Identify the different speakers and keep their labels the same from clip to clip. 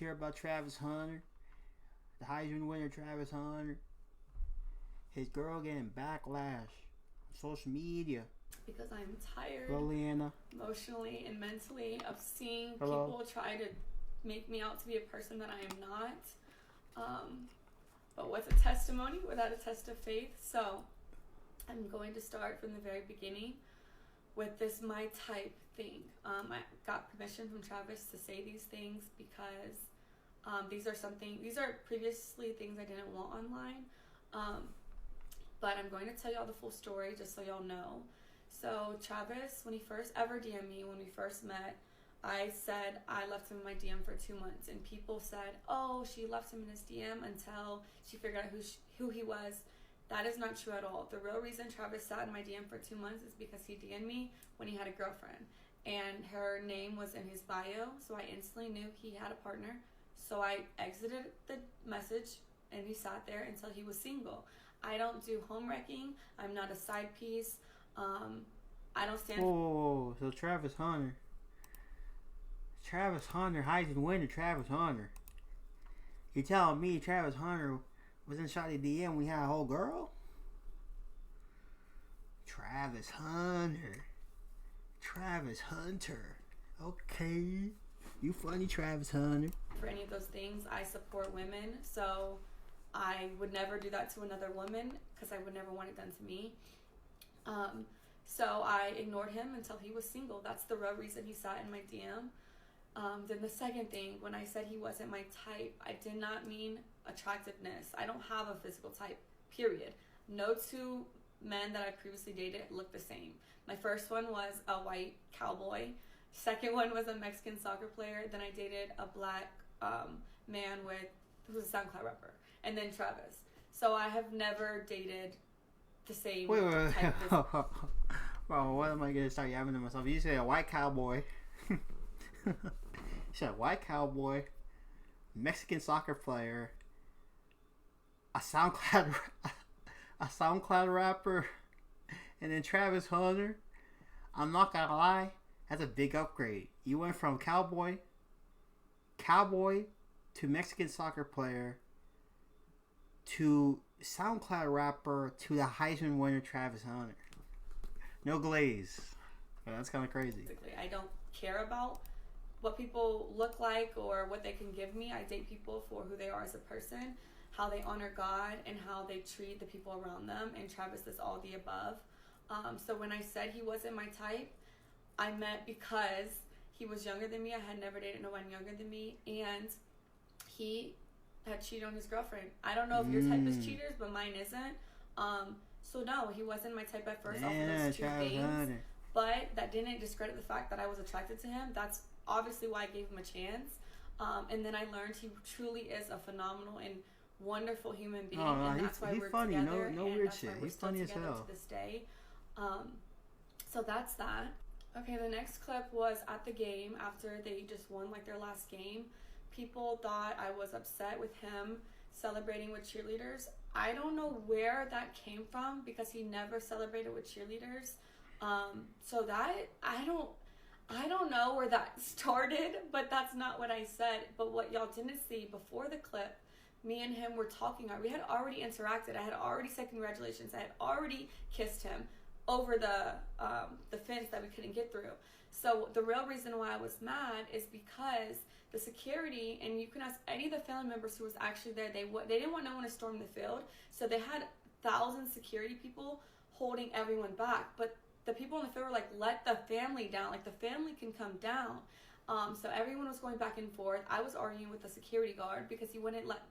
Speaker 1: hear about Travis Hunter? The Heisman winner, Travis Hunter. His girl getting backlash on social media.
Speaker 2: Because I'm tired,
Speaker 1: Hunter-Leanna,
Speaker 2: emotionally and mentally, of seeing
Speaker 1: Hello.
Speaker 2: people try to make me out to be a person that I am not. But what's a testimony without a test of faith? So I'm going to start from the very beginning with this my type thing. I got permission from Travis to say these things because these are previously things I didn't want online. But I'm going to tell y'all the full story just so y'all know. So Travis, when he first ever DM'd me, when we first met, I said I left him in my DM for 2 months, and people said, oh, she left him in his DM until she figured out who he was. That is not true at all. The real reason Travis sat in my DM for 2 months is because he DM'd me when he had a girlfriend, and her name was in his bio, so I instantly knew he had a partner. So I exited the message, and he sat there until he was single. I don't do home wrecking. I'm not a side piece. I don't stand.
Speaker 1: Whoa, so Travis Hunter, Heisman winner, Travis Hunter. You telling me Travis Hunter was in Shotty DM when he had a whole girl? Travis Hunter. Okay. You funny, Travis Hunter.
Speaker 2: For any of those things, I support women, so I would never do that to another woman because I would never want it done to me. So I ignored him until he was single. That's the real reason he sat in my DM. Then the second thing, when I said he wasn't my type, I did not mean attractiveness. I don't have a physical type, period. No two men that I previously dated looked the same. My first one was a white cowboy. Second one was a Mexican soccer player. Then I dated a black man who was a SoundCloud rapper. And then Travis. So I have never dated the same type as...
Speaker 1: Bro, what am I going to start yapping to myself? You say a white cowboy. You said a white cowboy, Mexican soccer player, a SoundCloud rapper, and then Travis Hunter. I'm not gonna lie, that's a big upgrade. You went from cowboy to Mexican soccer player to SoundCloud rapper to the Heisman winner Travis Hunter. No glaze. Yeah, that's kind of crazy.
Speaker 2: I don't care about what people look like or what they can give me. I date people for who they are as a person, how they honor God, and how they treat the people around them. And Travis is all the above. So when I said he wasn't my type, I meant because he was younger than me. I had never dated no one younger than me, and he had cheated on his girlfriend. I don't know if your type is cheaters, but mine isn't. So no, he wasn't my type at first off of those two things. But that didn't discredit the fact that I was attracted to him. That's obviously why I gave him a chance. And then I learned he truly is a phenomenal and wonderful human being. And that's why we're
Speaker 1: funny.
Speaker 2: together.
Speaker 1: No weird shit. He's funny as hell.
Speaker 2: To this day. So that's that. Okay, the next clip was at the game after they just won like their last game. People thought I was upset with him celebrating with cheerleaders. I don't know where that came from because he never celebrated with cheerleaders. So that I don't know where that started, but that's not what I said. But what y'all didn't see before the clip, me and him were talking. We had already interacted. I had already said congratulations. I had already kissed him over the fence that we couldn't get through. So the real reason why I was mad is because the security, and you can ask any of the family members who was actually there, they didn't want no one to storm the field. So they had 1,000 security people holding everyone back. But the people in the field were like, let the family down. Like, the family can come down. So everyone was going back and forth. I was arguing with the security guard because he wouldn't let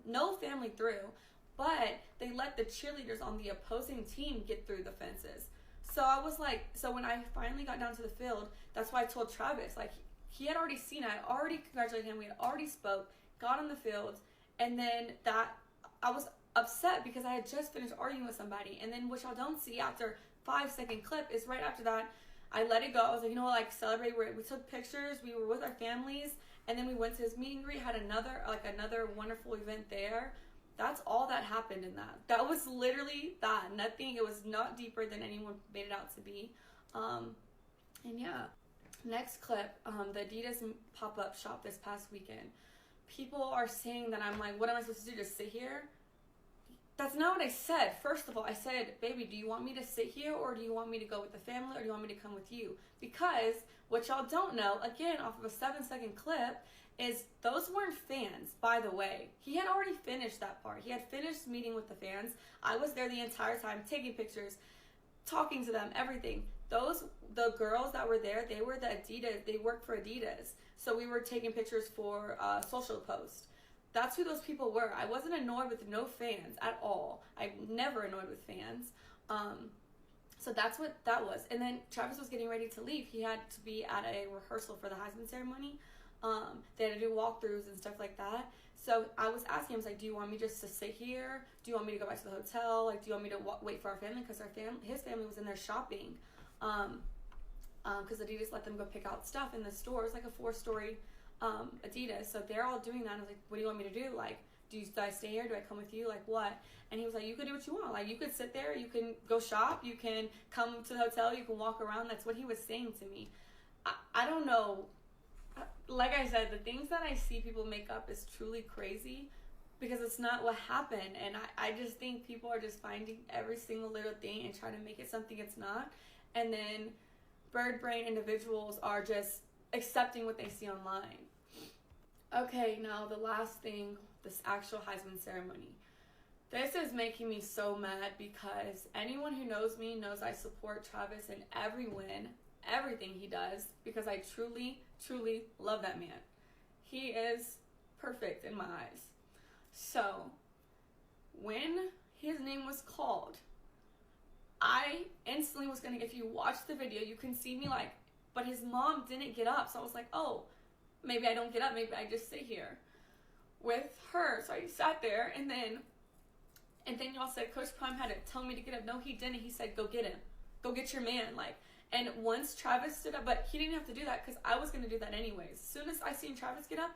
Speaker 2: no family through. But they let the cheerleaders on the opposing team get through the fences. So I was like, so when I finally got down to the field, that's why I told Travis, like, he had already seen it. I already congratulated him. We had already spoke, got on the field, and then I was upset because I had just finished arguing with somebody. And then what y'all don't see after 5-second clip is right after that, I let it go. I was like, you know what, like, celebrate. We took pictures. We were with our families, and then we went to his meet and greet, had another wonderful event there. That's all that happened in that. That was literally that. Nothing. It was not deeper than anyone made it out to be. And yeah. Next clip, the Adidas pop-up shop this past weekend. people are saying that I'm like, what am I supposed to do? Just sit here? That's not what I said. First of all, I said, baby, do you want me to sit here, or do you want me to go with the family, or do you want me to come with you? Because what y'all don't know, again, off of a 7-second clip, is those weren't fans, by the way. He had already finished that part. He had finished meeting with the fans. I was there the entire time, taking pictures, talking to them, everything. The girls that were there, they were the Adidas, they worked for Adidas. So we were taking pictures for social post. That's who those people were. I wasn't annoyed with no fans at all. I'm never annoyed with fans. So that's what that was. And then Travis was getting ready to leave. He had to be at a rehearsal for the Heisman ceremony. They had to do walkthroughs and stuff like that. So I was asking him, I was like, do you want me just to sit here? Do you want me to go back to the hotel? Like, do you want me to wait for our family? Because his family was in there shopping. Because Adidas let them go pick out stuff in the store. It's like a 4-story Adidas. So they're all doing that. And I was like, what do you want me to do? Like, do I stay here? Do I come with you? Like, what? And he was like, you could do what you want. Like, you could sit there. You can go shop. You can come to the hotel. You can walk around. That's what he was saying to me. I don't know. Like I said, the things that I see people make up is truly crazy because it's not what happened. And I just think people are just finding every single little thing and trying to make it something it's not. And then bird brain individuals are just accepting what they see online. Okay, now the last thing, this actual Heisman ceremony. This is making me so mad because anyone who knows me knows I support Travis in every win, everything he does, because I truly, truly love that man. He is perfect in my eyes. So, when his name was called, I instantly was gonna, if you watch the video, you can see me like, but his mom didn't get up. So I was like, oh, maybe I don't get up. Maybe I just sit here with her. So I sat there, and then y'all said Coach Prime had to tell me to get up. No, he didn't. He said, go get him. Go get your man. Like, and once Travis stood up, but he didn't have to do that because I was going to do that anyways. As soon as I seen Travis get up,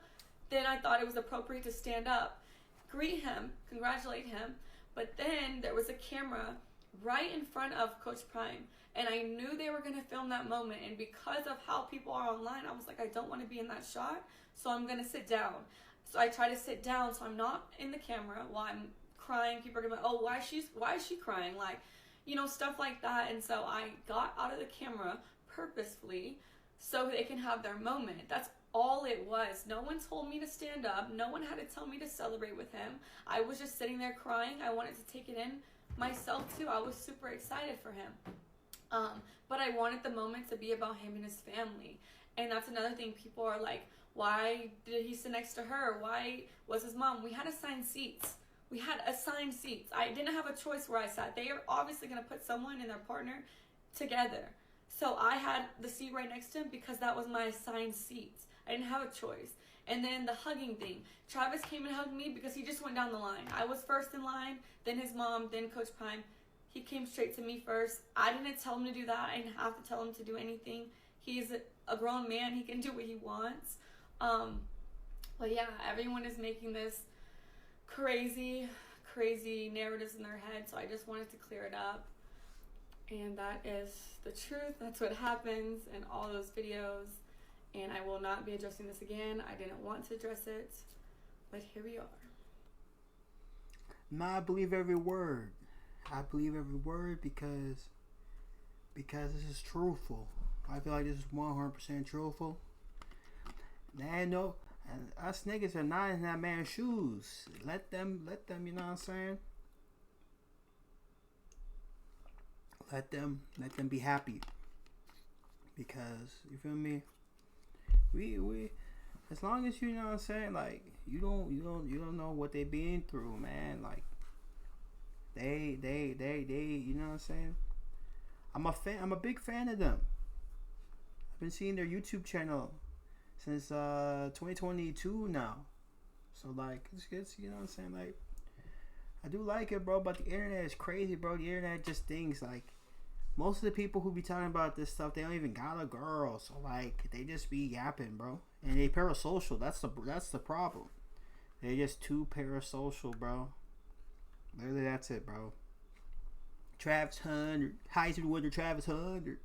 Speaker 2: then I thought it was appropriate to stand up, greet him, congratulate him. But then there was a camera right in front of Coach Prime, and I knew they were going to film that moment. And because of how people are online, I was like, I don't want to be in that shot, so I'm going to sit down. So I try to sit down so I'm not in the camera while I'm crying. People are going to be like, oh, why is she crying? Like, you know, stuff like that. And so I got out of the camera purposefully so they can have their moment. That's all it was. No one told me to stand up. No one had to tell me to celebrate with him. I was just sitting there crying. I wanted to take it in myself too. I was super excited for him. But I wanted the moment to be about him and his family. And that's another thing. People are like, why did he sit next to her? Why was his mom? We had assigned seats. I didn't have a choice where I sat. They are obviously going to put someone and their partner together. So I had the seat right next to him because that was my assigned seats. I didn't have a choice. And then the hugging thing. Travis came and hugged me because he just went down the line. I was first in line, then his mom, then Coach Prime. He came straight to me first. I didn't tell him to do that. I didn't have to tell him to do anything. He's a grown man. He can do what he wants. But yeah, everyone is making this crazy narratives in their head. So I just wanted to clear it up. And that is the truth. That's what happens in all those videos. And I will not be addressing this again. I didn't want to address it, but here we are.
Speaker 1: No, I believe every word. I believe every word because this is truthful. I feel like this is 100% truthful. And no, and us niggas are not in that man's shoes. Let them, you know what I'm saying? Let them be happy. Because, you feel me? We as long as you know what I'm saying, like you don't know what they been through, man. Like they you know what I'm saying? I'm a big fan of them. I've been seeing their YouTube channel since 2022 now. So like it's you know what I'm saying, like I do like it, bro, but the internet is crazy, bro. The internet just thinks like most of the people who be talking about this stuff, they don't even got a girl, so like they just be yapping, bro. And they parasocial. That's the problem. They're just too parasocial, bro. Literally, that's it, bro. Travis Hunter, Heisman winner Travis Hunter.